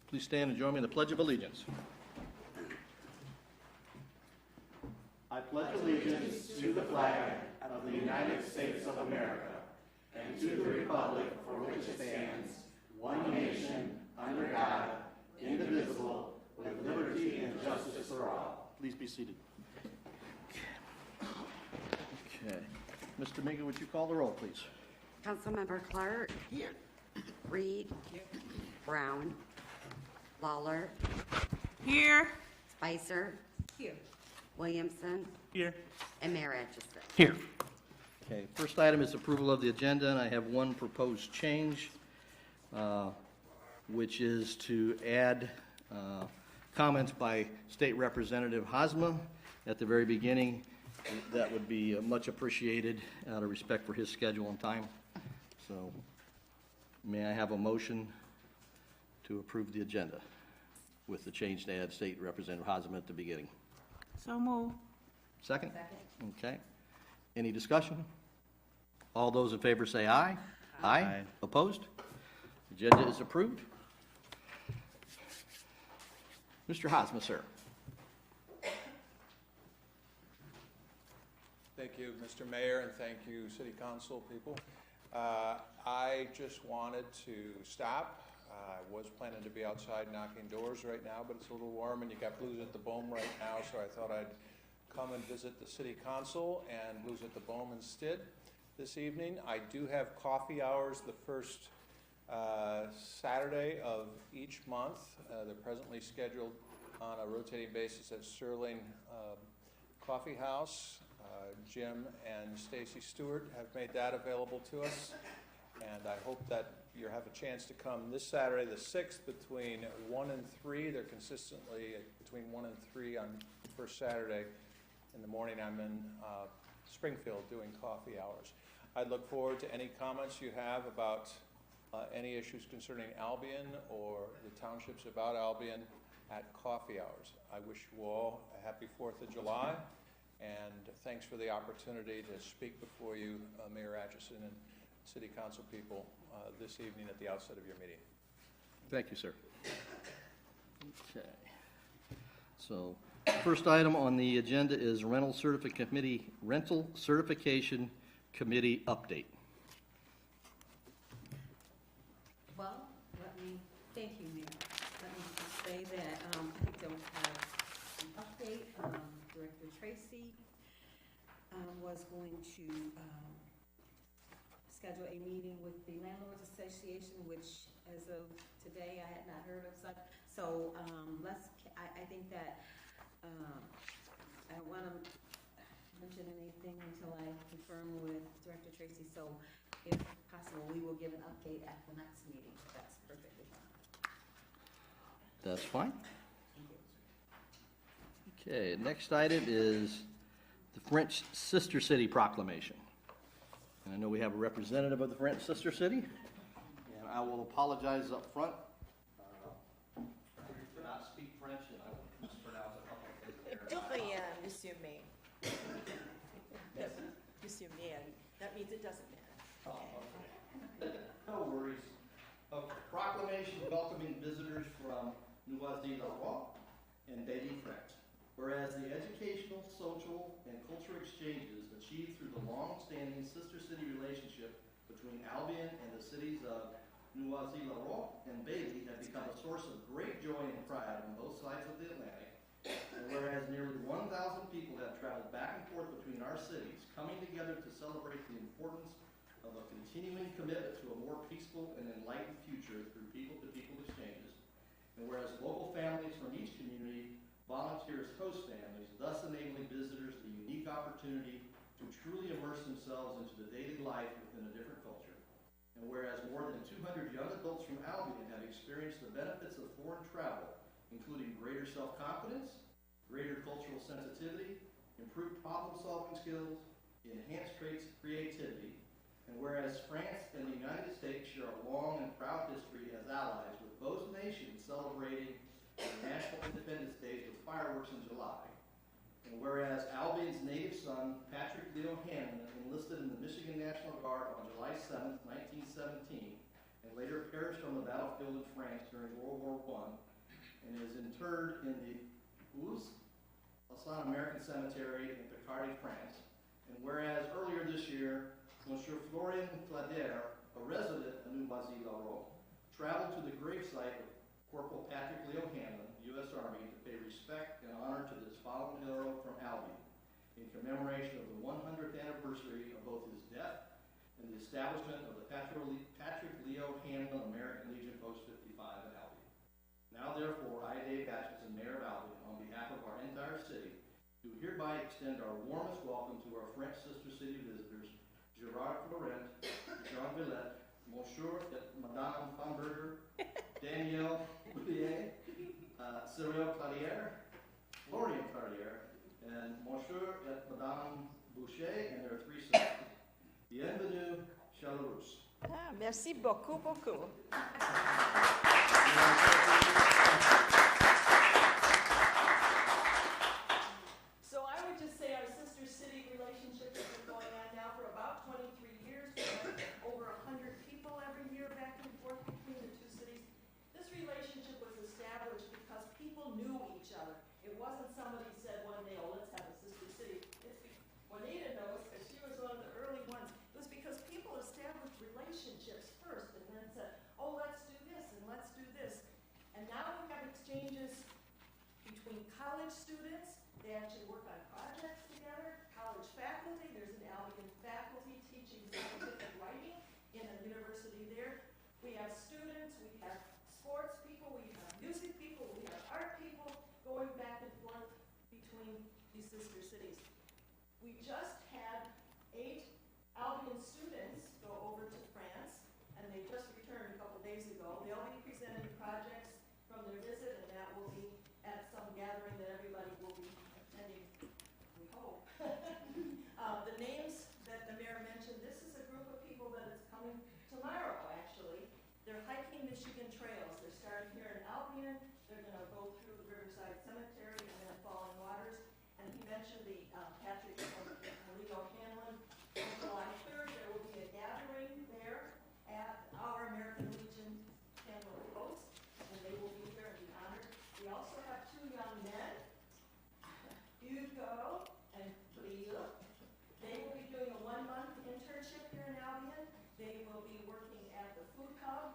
Please stand and join me in the Pledge of Allegiance. I pledge allegiance to the flag of the United States of America and to the republic for which it stands, one nation, under God, indivisible, with liberty and justice for all. Please be seated. Okay. Mr. Mingo, would you call the roll, please? Councilmember Clark. Here. Reed. Here. Brown. Lawler. Here. Spicer. Here. Williamson. Here. And Mayor Atchison. Here. Okay, first item is approval of the agenda, and I have one proposed change, which is to add comments by State Representative Hosma at the very beginning. That would be much appreciated out of respect for his schedule and time. So may I have a motion to approve the agenda with the change to add State Representative Hosma at the beginning? So move. Second? Okay. Any discussion? All those in favor say aye. Aye. Opposed? Agenda is approved. Mr. Hosma, sir. Thank you, Mr. Mayor, and thank you, City Council people. I just wanted to stop. I was planning to be outside knocking doors right now, but it's a little warm and you got Blues at the Bohm right now, so I thought I'd come and visit the City Council and Blues at the Bohm instead this evening. I do have coffee hours the first Saturday of each month. They're presently scheduled on a rotating basis at Sterling Coffee House. Jim and Stacy Stewart have made that available to us, and I hope that you have a chance to come this Saturday, the 6th, between 1 and 3. They're consistently between 1 and 3 on the first Saturday. In the morning, I'm in Springfield doing coffee hours. I look forward to any comments you have about any issues concerning Albion or the townships about Albion at coffee hours. I wish you all a happy 4th of July. And thanks for the opportunity to speak before you, Mayor Atchison and City Council people, this evening at the outset of your meeting. Thank you, sir. Okay. So, first item on the agenda is Rental Certification Committee update. Well, thank you, Mayor. Let me just say that I don't have an update. Director Tracy was going to schedule a meeting with the Landlords Association, which as of today I had not heard of such. So I think that I don't want to mention anything until I confirm with Director Tracy. So if possible, we will give an update at the next meeting. That's perfectly fine. That's fine. Okay, next item is the French Sister City Proclamation. And I know we have a representative of the French Sister City, and I will apologize up front. I cannot speak French, and I will mispronounce a couple of things there. Don't Monsieur May. Monsieur May. That means it doesn't matter. Okay. No worries. A proclamation welcoming visitors from Noisy-le-Roi and Bailly-France. Whereas the educational, social, and cultural exchanges achieved through the long-standing sister city relationship between Albion and the cities of Noisy-le-Roi and Bailly have become a source of great joy and pride on both sides of the Atlantic. And whereas nearly 1,000 people have traveled back and forth between our cities, coming together to celebrate the importance of a continuing commitment to a more peaceful and enlightened future through people-to-people exchanges. And whereas local families from each community volunteer as host families, thus enabling visitors the unique opportunity to truly immerse themselves into the daily life within a different culture. And whereas more than 200 young adults from Albion have experienced the benefits of foreign travel, including greater self-confidence, greater cultural sensitivity, improved problem-solving skills, enhanced creativity, and whereas France and the United States share a long and proud history as allies, with both nations celebrating National Independence Days with fireworks in July. And whereas Albion's native son, Patrick Leo Hannon, enlisted in the Michigan National Guard on July 7, 1917, and later perished on the battlefield in France during World War I, and is interred in the Ouest American Cemetery in Picardy, France. And whereas earlier this year, Monsieur Florian Clader, a resident of Noisy-le-Roi, traveled to the gravesite of Corporal Patrick Leo Hanlon, U.S. Army, to pay respect and honor to this fallen hero from Albion, in commemoration of the 100th anniversary of both his death and the establishment of the Patrick Leo Hanlon American Legion Post 55 at Albion. Now therefore, I, Dave Batchison, Mayor of Albion, on behalf of our entire city, do hereby extend our warmest welcome to our French sister city visitors, Gerard Florent, Jean Villette, Monsieur et Madame Famberger, Danielle Boulier, Cyril Clarier, Florian Clarier, and Monsieur et Madame Boucher and their 3 sisters. Bienvenue, chaleureuse. Ah, merci beaucoup, beaucoup. So I would just say our sister-city relationship has been going on now for about 23 years. We have over 100 people every year back and forth between the 2 cities. This relationship was established because people knew each other. It wasn't somebody said one day, oh, let's have a sister city. Juanita knows, because she was one of the early ones. It was because people established relationships first and then said, oh, let's do this and let's do this. And now we have exchanges between college students. They actually work on projects together. College faculty, there's an Albion faculty teaching scientific writing in a university there. We have students, we have sports people, we have music people, we have art people going back and forth between these sister cities. We just had 8 Albion students go over to France, and they just returned a couple days ago. They'll be presenting projects from their visit, and that will be at some gathering that everybody will be attending, we hope. The names that the mayor mentioned, this is a group of people that is coming tomorrow, actually. They're hiking Michigan trails. They're starting here in Albion. They're going to go through Riverside Cemetery and then Falling Waters. And he mentioned the Patrick Leo Hanlon. On July 3rd, there will be a gathering there at our American Legion Hanlon Post, and they will be here and be honored. We also have 2 young men, Hugo and Leo. They will be doing a 1-month internship here in Albion. They will be working at the Food Hub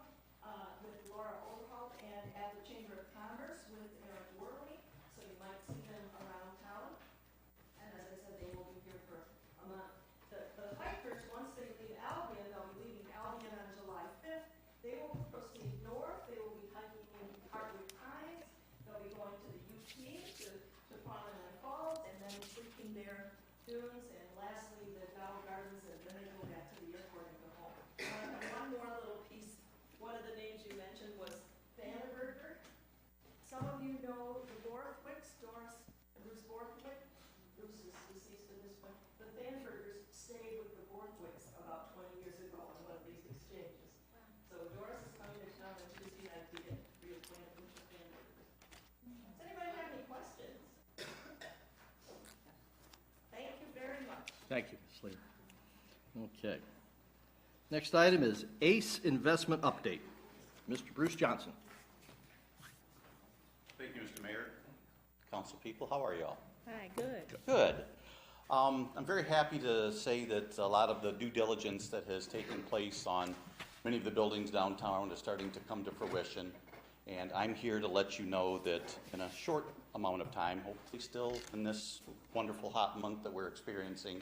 with Laura Overholt and at the Chamber of Commerce with Eric Worley, so you might see them around town. And as I said, they will be here for a month. The hikers, once they leave Albion, they'll be leaving Albion on July 5th. They will proceed north. They will be hiking in Hardwick Pines. They'll be going to the UT, to Promenade Falls, and then sleeping there dunes, and lastly, the Dow Gardens, and then they go back to the airport and go home. One more little piece. One of the names you mentioned was Vandenberger. Some of you know the Borthwicks, Doris and Bruce Borthwick. Bruce is deceased at this point. The Vandenbergers stayed with the Borthwicks about 20 years ago on one of these exchanges. So Doris is coming to town, and she's the idea to reacquaint with the Vandenbergers. Does anybody have any questions? Thank you very much. Thank you, Ms. Lee. Okay. Next item is ACE Investment Update. Mr. Bruce Johnson. Thank you, Mr. Mayor. Council people, how are y'all? Hi, good. Good. I'm very happy to say that a lot of the due diligence that has taken place on many of the buildings downtown is starting to come to fruition. And I'm here to let you know that in a short amount of time, hopefully still in this wonderful hot month that we're experiencing,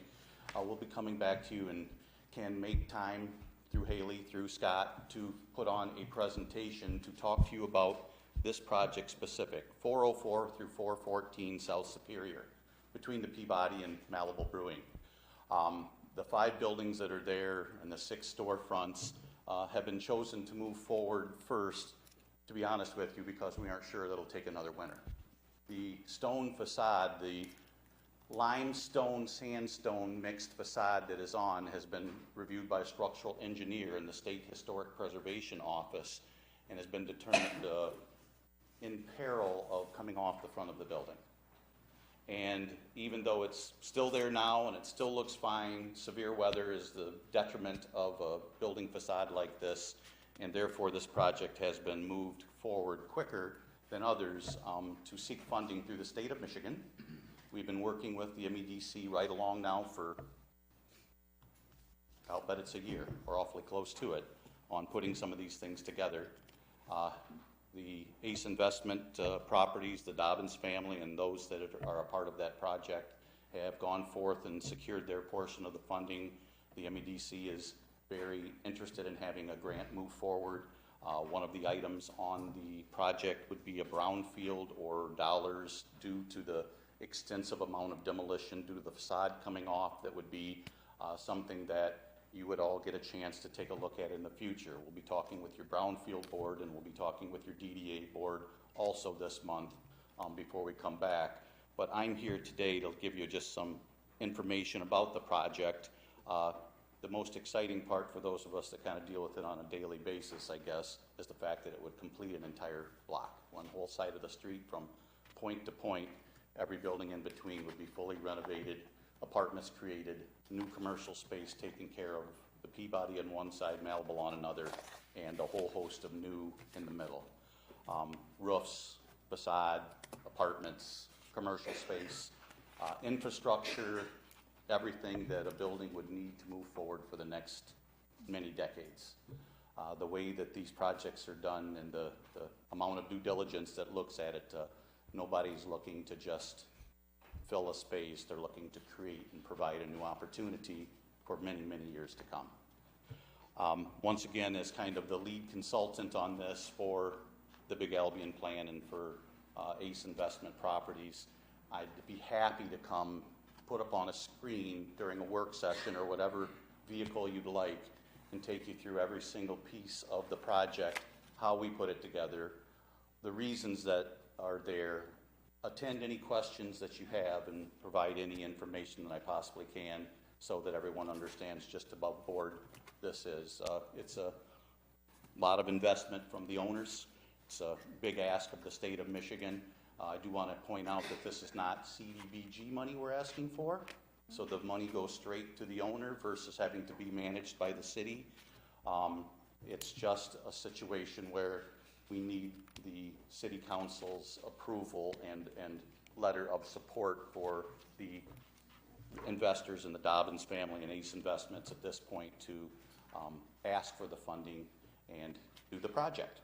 we'll be coming back to you and can make time through Haley, through Scott, to put on a presentation to talk to you about this project specific, 404 through 414 South Superior, between the Peabody and Malibu Brewing. The 5 buildings that are there and the 6 storefronts have been chosen to move forward first, to be honest with you, because we aren't sure that it'll take another winter. The stone facade, the limestone, sandstone mixed facade that is on has been reviewed by a structural engineer in the State Historic Preservation Office and has been determined in peril of coming off the front of the building. And even though it's still there now and it still looks fine, severe weather is the detriment of a building facade like this. and therefore this project has been moved forward quicker than others to seek funding through the state of Michigan. We've been working with the MEDC right along now for, I'll bet it's a year, or awfully close to it, on putting some of these things together. The ACE Investment properties, the Dobbins family, and those that are a part of that project have gone forth and secured their portion of the funding. The MEDC is very interested in having a grant move forward. One of the items on the project would be a brownfield or dollars due to the extensive amount of demolition due to the facade coming off. That would be something that you would all get a chance to take a look at in the future. We'll be talking with your brownfield board, and we'll be talking with your DDA board also this month before we come back. But I'm here today to give you just some information about the project. The most exciting part for those of us that kind of deal with it on a daily basis, I guess, is the fact that it would complete an entire block. One whole side of the street from point to point. Every building in between would be fully renovated, apartments created, new commercial space taken care of, the Peabody on one side, Malibu on another, and a whole host of new in the middle. Roofs, facade, apartments, commercial space, infrastructure, everything that a building would need to move forward for the next many decades. The way that these projects are done and the amount of due diligence that looks at it, nobody's looking to just fill a space. They're looking to create and provide a new opportunity for many, many years to come. Once again, as kind of the lead consultant on this for the Big Albion plan and for ACE Investment Properties, I'd be happy to come put up on a screen during a work session or whatever vehicle you'd like and take you through every single piece of the project, how we put it together, the reasons that are there, attend any questions that you have, and provide any information that I possibly can so that everyone understands just above board this is. It's a lot of investment from the owners. It's a big ask of the state of Michigan. I do want to point out that this is not CDBG money we're asking for, so the money goes straight to the owner versus having to be managed by the city. It's just a situation where we need the city council's approval and letter of support for the investors in the Dobbins family and ACE Investments at this point to ask for the funding and do the project.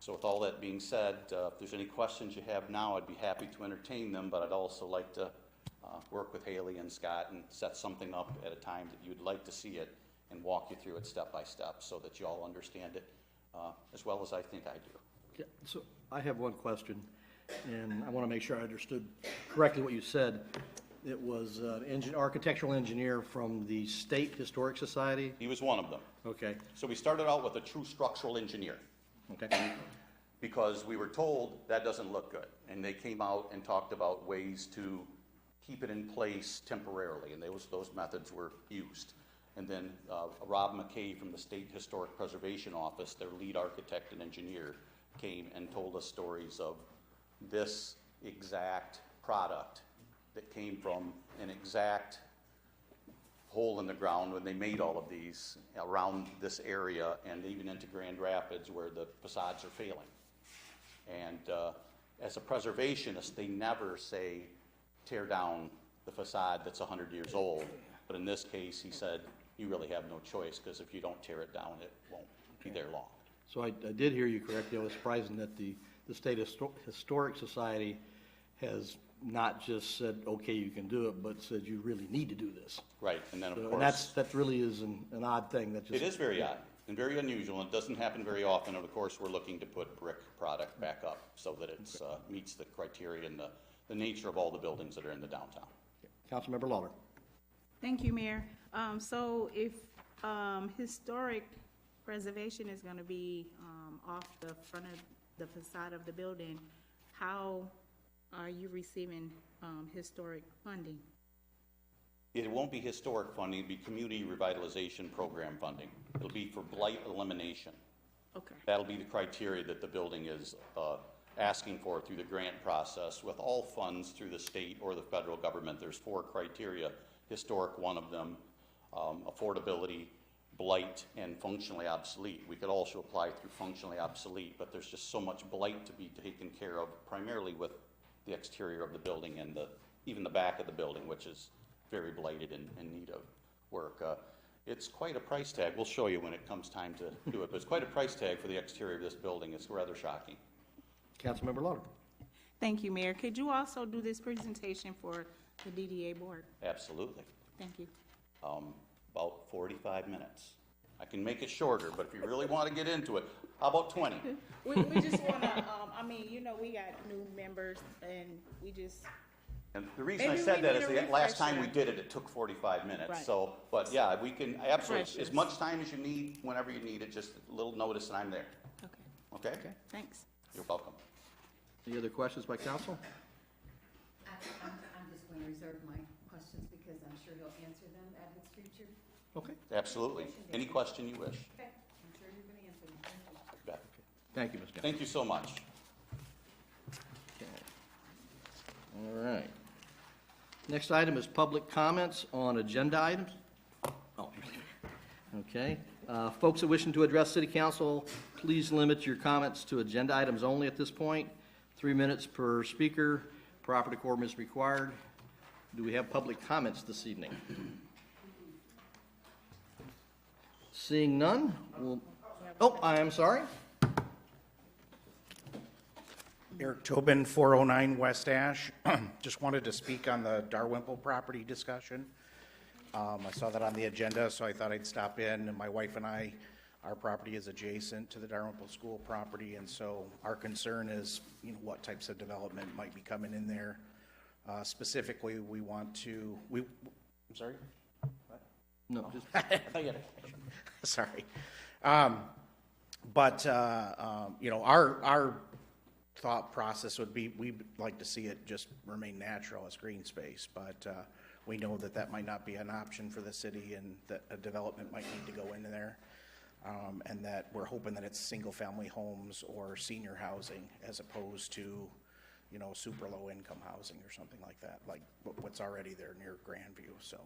So with all that being said, if there's any questions you have now, I'd be happy to entertain them, but I'd also like to work with Haley and Scott and set something up at a time that you'd like to see it and walk you through it step by step so that you all understand it as well as I think I do. Yeah, so I have one question, and I want to make sure I understood correctly what you said. It was an architectural engineer from the State Historic Society? He was one of them. Okay. So we started out with a true structural engineer. Okay. Because we were told that doesn't look good. And they came out and talked about ways to keep it in place temporarily, and those methods were used. And then Rob McKay from the State Historic Preservation Office, their lead architect and engineer, came and told us stories of this exact product that came from an exact hole in the ground when they made all of these around this area and even into Grand Rapids where the facades are failing. And as a preservationist, they never say tear down the facade that's 100 years old. But in this case, he said, you really have no choice, because if you don't tear it down, it won't be there long. So I did hear you correctly. I was surprised that the State Historic Society has not just said, okay, you can do it, but said you really need to do this. Right, and then of So, course... and that really is an odd thing. That just, It is very odd and very unusual, and it doesn't happen very often. And of course, we're looking to put brick product back up so that it meets the criteria and the nature of all the buildings that are in the downtown. Councilmember Lawler. Thank you, Mayor. So if historic preservation is going to be off the front of the facade of the building, how are you receiving historic funding? It won't be historic funding, it'll be community revitalization program funding. It'll be for blight elimination. Okay. That'll be the criteria that the building is asking for through the grant process. With all funds through the state or the federal government, there's 4 criteria. Historic, one of them, affordability, blight and functionally obsolete. We could also apply through functionally obsolete, but there's just so much blight to be taken care of, primarily with the exterior of the building and even the back of the building, which is very blighted and in need of work. It's quite a price tag. We'll show you when it comes time to do it, but it's quite a price tag for the exterior of this building. It's rather shocking. Councilmember Lauder. Thank you, Mayor. Could you also do this presentation for the DDA board? Absolutely. Thank you. About 45 minutes. I can make it shorter, but if you really want to get into it, how about 20? We just want to, I mean, you know, we got new members, and we just, And the reason I Maybe said we that need is a the last time we refresher. did it, it took 45 minutes. Right. So, but yeah, we can, absolutely, as Refreshers. much time as you need, whenever you need it, just a little notice and I'm there. okay, Okay? okay, thanks. You're welcome. Any other questions by council? I'm just going to reserve my questions because I'm sure he'll answer them at his future. Okay. Absolutely. Any question you wish. Okay, I'm sure you're going to answer them. Thank you. You bet. Thank you, Ms. Johnson. Thank you so much. Okay. All right. Next item is public comments on agenda items. Oh, okay. Folks that wishing to address city council, please limit your comments to agenda items only at this point. 3 minutes per speaker. Proper decorum is required. Do we have public comments this evening? Seeing none, I am sorry. Eric Tobin, 409 West Ash. Just wanted to speak on the Dalrymple property discussion. I saw that on the agenda, so I thought I'd stop in. And my wife and I, our property is adjacent to the Dalrymple School property, and so our concern is, you know, what types of development might be coming in there. Specifically, we want to, I'm sorry? No, just I thought you had a question. Sorry. You know, our thought process would be, we'd like to see it just remain natural as green space, but we know that that might not be an option for the city and that a development might need to go in there. And that we're hoping that it's single-family homes or senior housing as opposed to, you know, super low-income housing or something like that, like what's already there near Grandview, so.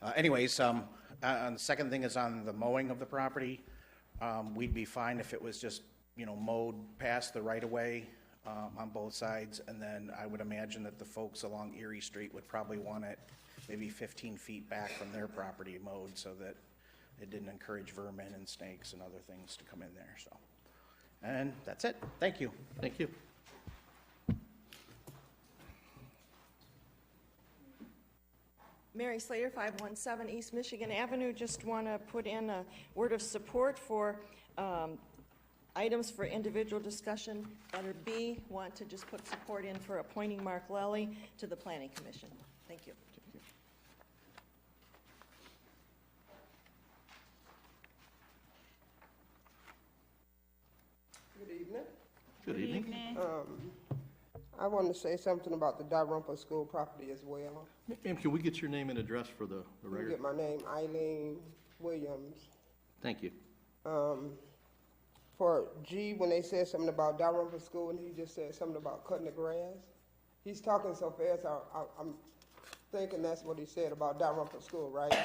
And the second thing is on the mowing of the property. We'd be fine if it was just, you know, mowed past the right-of-way on both sides, and then I would imagine that the folks along Erie Street would probably want it maybe 15 feet back from their property mowed so that it didn't encourage vermin and snakes and other things to come in there, so. And that's it. Thank you. thank you. Mary Slater, 517 East Michigan Avenue. Just want to put in a word of support for items for individual discussion. Letter B, want to just put support in for appointing Mark Lally to the Planning Commission. Thank you. Good evening. Good evening. I want to say something about the Dalrymple School property as well. Ma'am, can we get your name and address for the You record? get my name, Eileen Williams. Thank you. For G, when they said something about Dalrymple School, and he just said something about cutting the grass, he's talking so fast, I'm thinking that's what he said about Dalrymple School, right?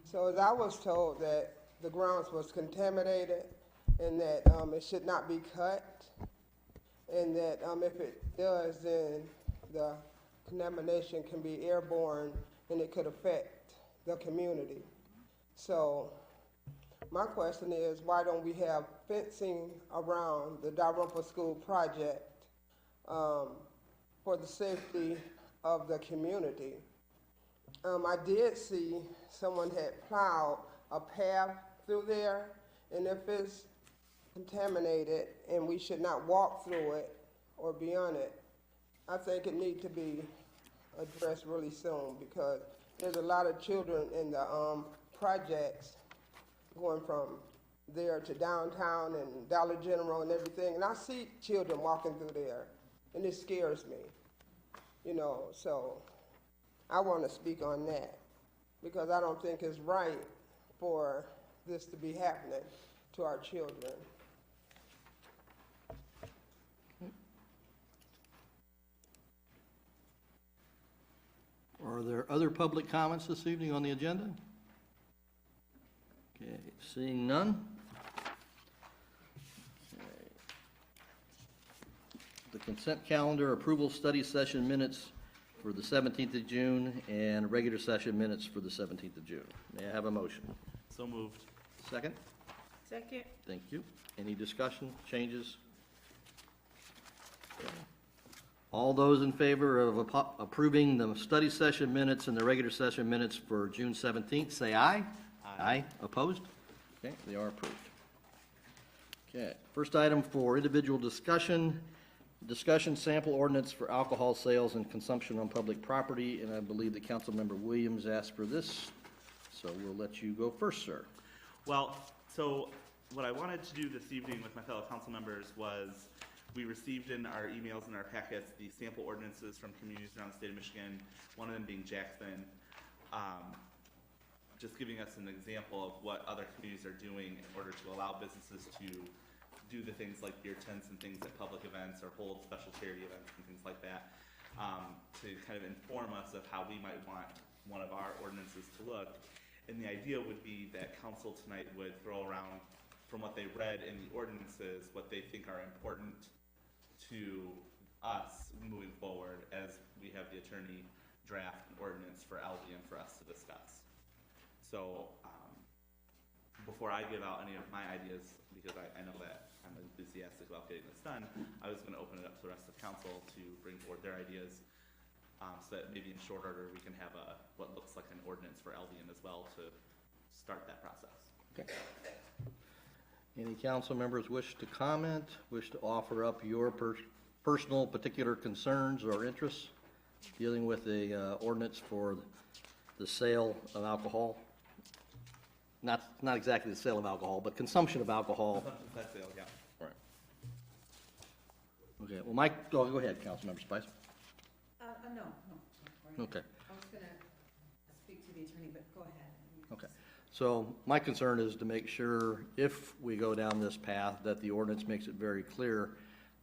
So as I was told that the grounds was contaminated and that it should not be cut, and that if it does, then the contamination can be airborne and it could affect the community. So my question is, why don't we have fencing around the Dalrymple School project for the safety of the community? I did see someone had plowed a path through there, and if it's contaminated and we should not walk through it or be on it, I think it needs to be addressed really soon, because there's a lot of children in the projects going from there to downtown and Dollar General and everything, and I see children walking through there, and it scares me, you know, so I want to speak on that, because I don't think it's right for this to be happening to our children. Are there other public comments this evening on the agenda? Okay, seeing none. Okay. The consent calendar, approval study session minutes for the 17th of June and regular session minutes for the 17th of June. May I have a motion? So moved. Second? Second. Thank you. Any discussion, changes? All those in favor of approving the study session minutes and the regular session minutes for June 17th, say aye. Aye. Opposed? Okay, they are approved. Okay, first item for individual discussion sample ordinance for alcohol sales and consumption on public property, and I believe that Councilmember Williams asked for this, so we'll let you go first, sir. Well, so what I wanted to do this evening with my fellow council members was we received in our emails and our packets the sample ordinances from communities around the state of Michigan, one of them being Jackson, just giving us an example of what other communities are doing in order to allow businesses to do the things like beer tents and things at public events or hold special charity events and things like that, to kind of inform us of how we might want one of our ordinances to look. And the idea would be that council tonight would throw around, from what they read in the ordinances, what they think are important to us moving forward as we have the attorney draft an ordinance for Albion for us to discuss. So before I give out any of my ideas, because I know that I'm enthusiastic about getting this done, I was going to open it up to the rest of council to bring forward their ideas, so that maybe in short order we can have what looks like an ordinance for Albion as well to start that process. Okay. Any council members wish to comment, wish to offer up your personal particular concerns or interests dealing with the ordinance for the sale of alcohol? Not exactly the sale of alcohol, but consumption of alcohol. That sale, yeah. Right. Okay, well, Mike, go ahead, Councilmember Spice. No. Okay. I was gonna speak to the attorney, but go ahead. Okay. So my concern is to make sure, if we go down this path, that the ordinance makes it very clear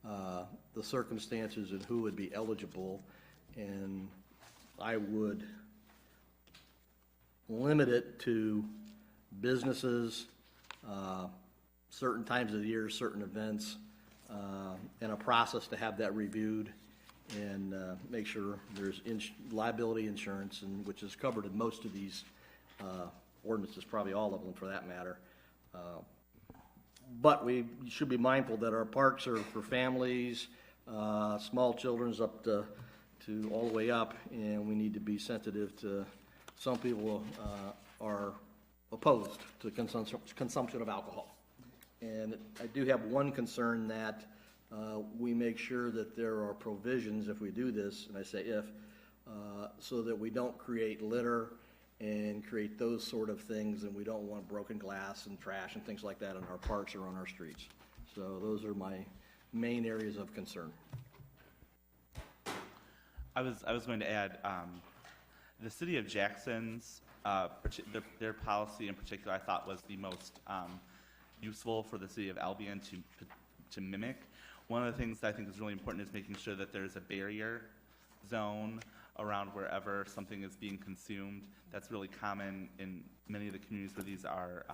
the circumstances and who would be eligible, and I would limit it to businesses, certain times of the year, certain events, and a process to have that reviewed and make sure there's liability insurance, and which is covered in most of these ordinances, probably all of them for that matter. But we should be mindful that our parks are for families, small children's up to all the way up, and we need to be sensitive to some people are opposed to consumption of alcohol. And I do have one concern that we make sure that there are provisions if we do this, and I say if, so that we don't create litter and create those sort of things, and we don't want broken glass and trash and things like that in our parks or on our streets. So those are my main areas of concern. I was going to add, the city of Jackson's, their policy in particular, I thought was the most useful for the city of Albion to mimic. One of the things that I think is really important is making sure that there's a barrier zone around wherever something is being consumed. That's really common in many of the communities where these are,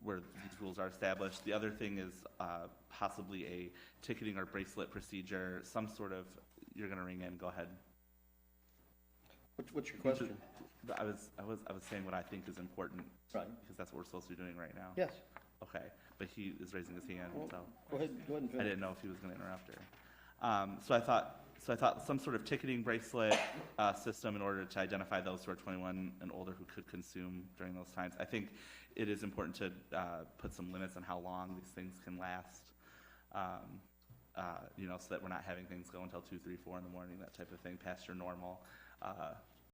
where these rules are established. The other thing is possibly a ticketing or bracelet procedure, some sort of, you're going to ring in, go ahead. What's your question? I was saying what I think is important, Right. because that's what we're supposed to be doing right now. Yes. Okay, but he is raising his hand, Well, so go ahead and I finish. didn't know if he was going to interrupt her. So I thought some sort of ticketing bracelet system in order to identify those who are 21 and older who could consume during those times. I think it is important to put some limits on how long these things can last. So that we're not having things go until 2, 3, 4 in the morning, that type of thing, past your normal